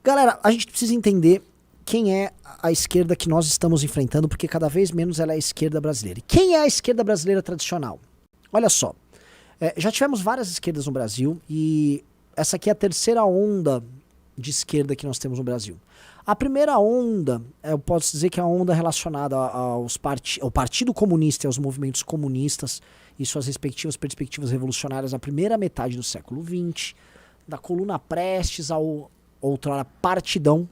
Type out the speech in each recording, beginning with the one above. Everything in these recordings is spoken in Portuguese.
Galera, a gente precisa entender quem é a esquerda que nós estamos enfrentando, porque cada vez menos ela é a esquerda brasileira. E quem é a esquerda brasileira tradicional? Olha só, já tivemos várias esquerdas no Brasil e essa aqui é a terceira onda de esquerda que nós temos no Brasil. A primeira onda, eu posso dizer que é a onda relacionada ao Partido Comunista e aos movimentos comunistas e suas respectivas perspectivas revolucionárias na primeira metade do século XX, da coluna Prestes ao outrora Partidão,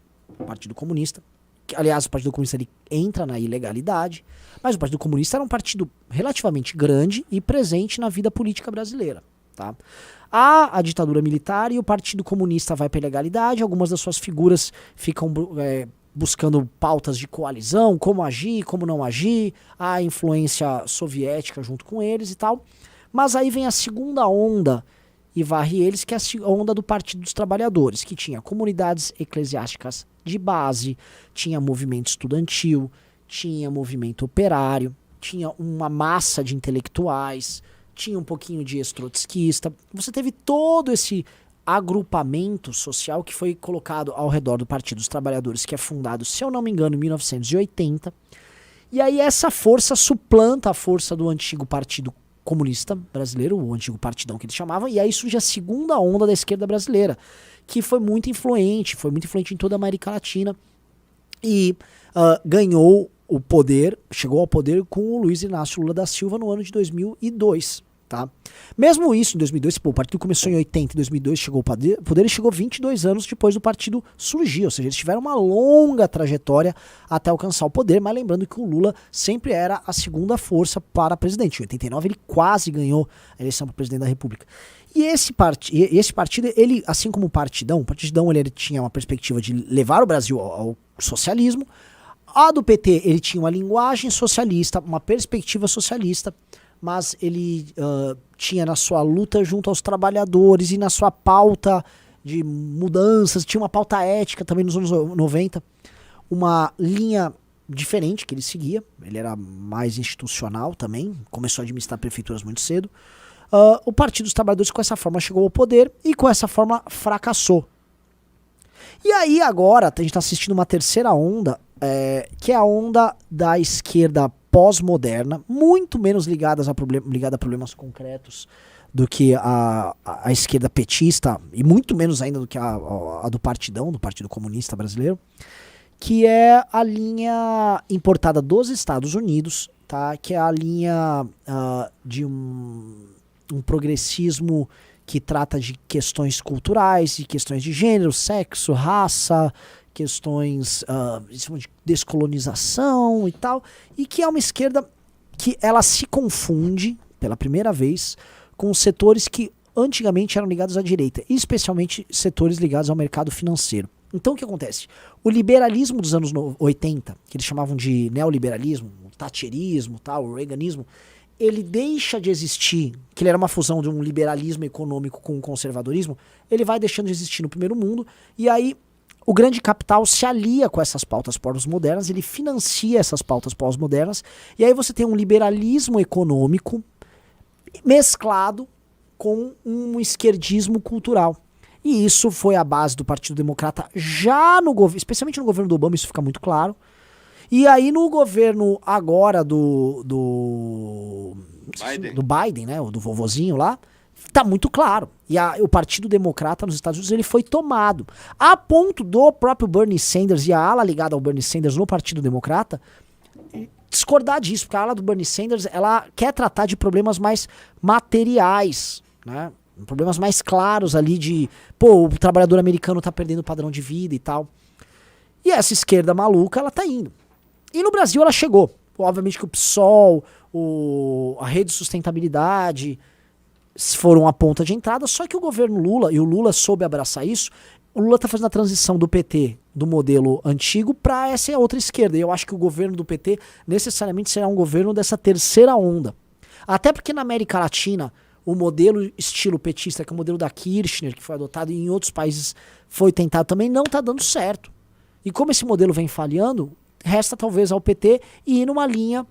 Partido Comunista, que, aliás, o Partido Comunista ele entra na ilegalidade, mas o Partido Comunista era um partido relativamente grande e presente na vida política brasileira. Tá? Há a ditadura militar e o Partido Comunista vai para a ilegalidade, algumas das suas figuras ficam buscando pautas de coalizão, como agir, como não agir, há influência soviética junto com eles e tal, mas aí vem a segunda onda e varre eles, que é a onda do Partido dos Trabalhadores, que tinha comunidades eclesiásticas de base, tinha movimento estudantil, tinha movimento operário, tinha uma massa de intelectuais, tinha um pouquinho de ex-trotskista. Você teve todo esse agrupamento social que foi colocado ao redor do Partido dos Trabalhadores, que é fundado, se eu não me engano, em 1980. E aí essa força suplanta a força do antigo Partido Comunista Brasileiro, o antigo partidão que eles chamavam, e aí surge a segunda onda da esquerda brasileira, que foi muito influente em toda a América Latina e ganhou o poder, chegou ao poder com o Luiz Inácio Lula da Silva no ano de 2002. Tá? Mesmo isso, em 2002, o partido começou em 80, em 2002 chegou ao poder e chegou 22 anos depois do partido surgir, ou seja, eles tiveram uma longa trajetória até alcançar o poder, mas lembrando que o Lula sempre era a segunda força para presidente. Em 89 ele quase ganhou a eleição para presidente da República. E esse partido, ele, assim como o Partidão ele tinha uma perspectiva de levar o Brasil ao socialismo. A do PT, ele tinha uma linguagem socialista, uma perspectiva socialista, mas ele tinha na sua luta junto aos trabalhadores e na sua pauta de mudanças, tinha uma pauta ética também nos anos 90, uma linha diferente que ele seguia, ele era mais institucional também, começou a administrar prefeituras muito cedo. O Partido dos Trabalhadores com essa forma chegou ao poder e com essa forma fracassou. E aí agora a gente está assistindo uma terceira onda, que é a onda da esquerda pós-moderna, muito menos ligada a problemas concretos do que a esquerda petista, e muito menos ainda do que a do Partidão, do Partido Comunista Brasileiro, que é a linha importada dos Estados Unidos, tá? Que é a linha de um progressismo que trata de questões culturais, de questões de gênero, sexo, raça, questões de descolonização e tal, e que é uma esquerda que ela se confunde, pela primeira vez, com setores que antigamente eram ligados à direita, especialmente setores ligados ao mercado financeiro. Então o que acontece? O liberalismo dos anos 80, que eles chamavam de neoliberalismo, o thatcherismo, tal, o reaganismo, ele deixa de existir, que ele era uma fusão de um liberalismo econômico com um conservadorismo, ele vai deixando de existir no primeiro mundo, e aí o grande capital se alia com essas pautas pós-modernas, ele financia essas pautas pós-modernas, e aí você tem um liberalismo econômico mesclado com um esquerdismo cultural. E isso foi a base do Partido Democrata já no governo, especialmente no governo do Obama, isso fica muito claro. E aí no governo agora do Biden, né, do vovozinho lá, tá muito claro. E o Partido Democrata nos Estados Unidos ele foi tomado. A ponto do próprio Bernie Sanders e a ala ligada ao Bernie Sanders no Partido Democrata discordar disso, porque a ala do Bernie Sanders ela quer tratar de problemas mais materiais, né? Problemas mais claros ali de, o trabalhador americano tá perdendo o padrão de vida e tal. E essa esquerda maluca, ela tá indo. E no Brasil ela chegou. Obviamente que o PSOL, a Rede de Sustentabilidade foram a ponta de entrada, só que o governo Lula, e o Lula soube abraçar isso, o Lula tá fazendo a transição do PT, do modelo antigo, para essa outra esquerda. E eu acho que o governo do PT necessariamente será um governo dessa terceira onda. Até porque na América Latina, o modelo estilo petista, que é o modelo da Kirchner, que foi adotado e em outros países foi tentado também, não tá dando certo. E como esse modelo vem falhando, resta talvez ao PT ir numa linha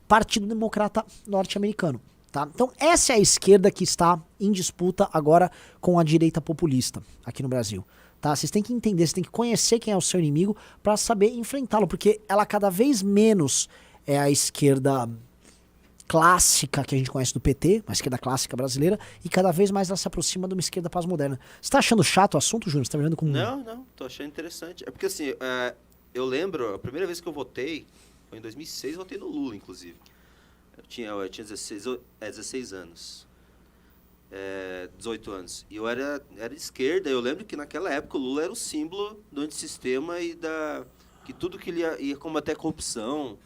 Partido Democrata norte-americano. Tá? Então essa é a esquerda que está em disputa agora com a direita populista aqui no Brasil. tá? Vocês têm que entender, vocês têm que conhecer quem é o seu inimigo para saber enfrentá-lo, porque ela cada vez menos é a esquerda clássica que a gente conhece do PT, uma esquerda clássica brasileira, e cada vez mais ela se aproxima de uma esquerda pós-moderna. Você tá achando chato o assunto, Júnior? Você tá vendo como... Não, tô achando interessante. É porque assim, eu lembro, a primeira vez que eu votei, foi em 2006, eu votei no Lula, inclusive. Eu tinha 16 anos. 18 anos. E eu era de esquerda. Eu lembro que naquela época o Lula era o símbolo do antissistema e que tudo que ele ia combater a corrupção.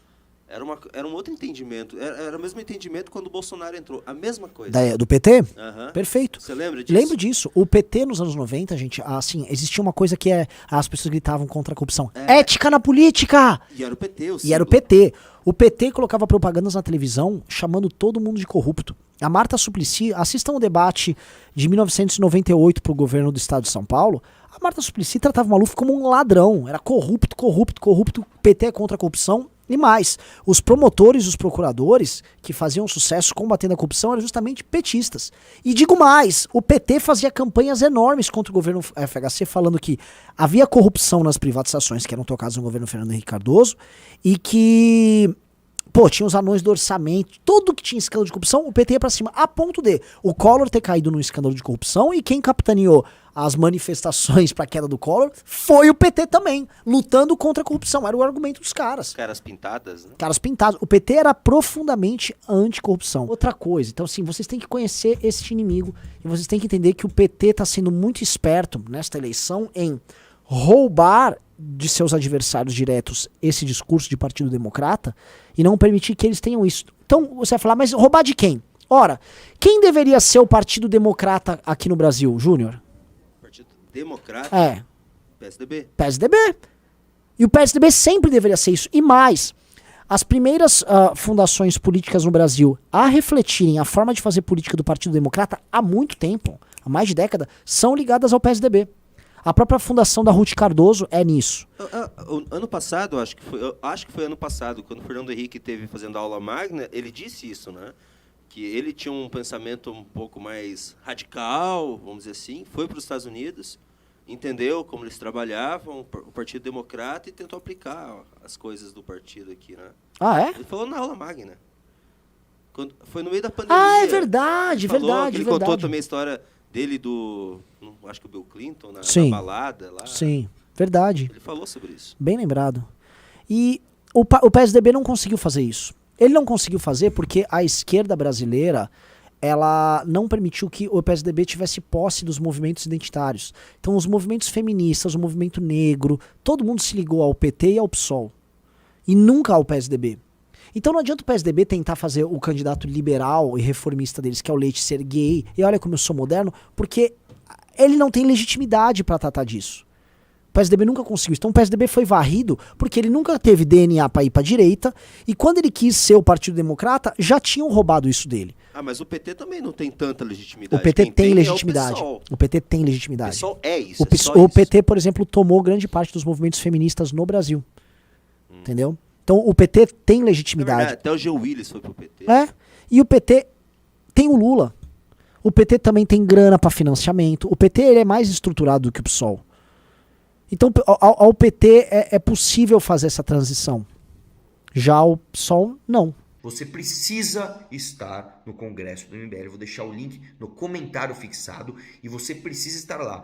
Era um outro entendimento. Era o mesmo entendimento quando o Bolsonaro entrou. A mesma coisa. Do PT? Uhum. Perfeito. Você lembra disso? Lembro disso. O PT nos anos 90, gente, assim, existia uma coisa que as pessoas gritavam contra a corrupção. Ética na política! E era o PT, o símbolo. E era o PT. O PT colocava propagandas na televisão chamando todo mundo de corrupto. A Marta Suplicy, assistam o debate de 1998 pro governo do estado de São Paulo. A Marta Suplicy tratava o Maluf como um ladrão. Era corrupto. O PT é contra a corrupção. E mais, os promotores, os procuradores que faziam sucesso combatendo a corrupção eram justamente petistas. E digo mais, o PT fazia campanhas enormes contra o governo FHC, falando que havia corrupção nas privatizações que eram tocadas no governo Fernando Henrique Cardoso e que, tinha os anões do orçamento, tudo que tinha escândalo de corrupção, o PT ia pra cima, a ponto de o Collor ter caído num escândalo de corrupção e quem capitaneou as manifestações pra queda do Collor foi o PT também, lutando contra a corrupção. Era o argumento dos caras. Caras pintadas, né? Caras pintados. O PT era profundamente anticorrupção. Outra coisa, então assim, vocês têm que conhecer esse inimigo e vocês têm que entender que o PT tá sendo muito esperto nesta eleição em roubar de seus adversários diretos esse discurso de Partido Democrata e não permitir que eles tenham isso. Então você vai falar, mas roubar de quem? Ora, quem deveria ser o Partido Democrata aqui no Brasil, Júnior? Partido Democrata? PSDB. PSDB. E o PSDB sempre deveria ser isso. E mais, as primeiras fundações políticas no Brasil a refletirem a forma de fazer política do Partido Democrata há muito tempo, há mais de década, são ligadas ao PSDB. A própria fundação da Ruth Cardoso é nisso. Ano passado, acho que foi ano passado, quando o Fernando Henrique esteve fazendo aula magna, ele disse isso, né? Que ele tinha um pensamento um pouco mais radical, vamos dizer assim, foi para os Estados Unidos, entendeu como eles trabalhavam, o Partido Democrata, e tentou aplicar as coisas do partido aqui, né? Ah, é? Ele falou na aula magna. Foi no meio da pandemia. Ah, é verdade, Ele contou também a história dele acho que o Bill Clinton, na balada lá. Sim, verdade. Ele falou sobre isso. Bem lembrado. E o PSDB não conseguiu fazer isso. Ele não conseguiu fazer porque a esquerda brasileira, ela não permitiu que o PSDB tivesse posse dos movimentos identitários. Então os movimentos feministas, o movimento negro, todo mundo se ligou ao PT e ao PSOL. E nunca ao PSDB. Então não adianta o PSDB tentar fazer o candidato liberal e reformista deles, que é o Leite, ser gay, e olha como eu sou moderno, porque ele não tem legitimidade para tratar disso. O PSDB nunca conseguiu isso. Então o PSDB foi varrido porque ele nunca teve DNA para ir para direita, e quando ele quis ser o Partido Democrata, já tinham roubado isso dele. Ah, mas o PT também não tem tanta legitimidade. O PT tem legitimidade. O PT tem legitimidade. O PSOL é isso. O PT, por exemplo, tomou grande parte dos movimentos feministas no Brasil. Entendeu? Então o PT tem legitimidade. Verdade, até o G. Willis foi pro PT. E o PT tem o Lula. O PT também tem grana para financiamento. O PT ele é mais estruturado do que o PSOL. Então ao PT é possível fazer essa transição. Já o PSOL, não. Você precisa estar no Congresso do MBL. Eu vou deixar o link no comentário fixado e você precisa estar lá.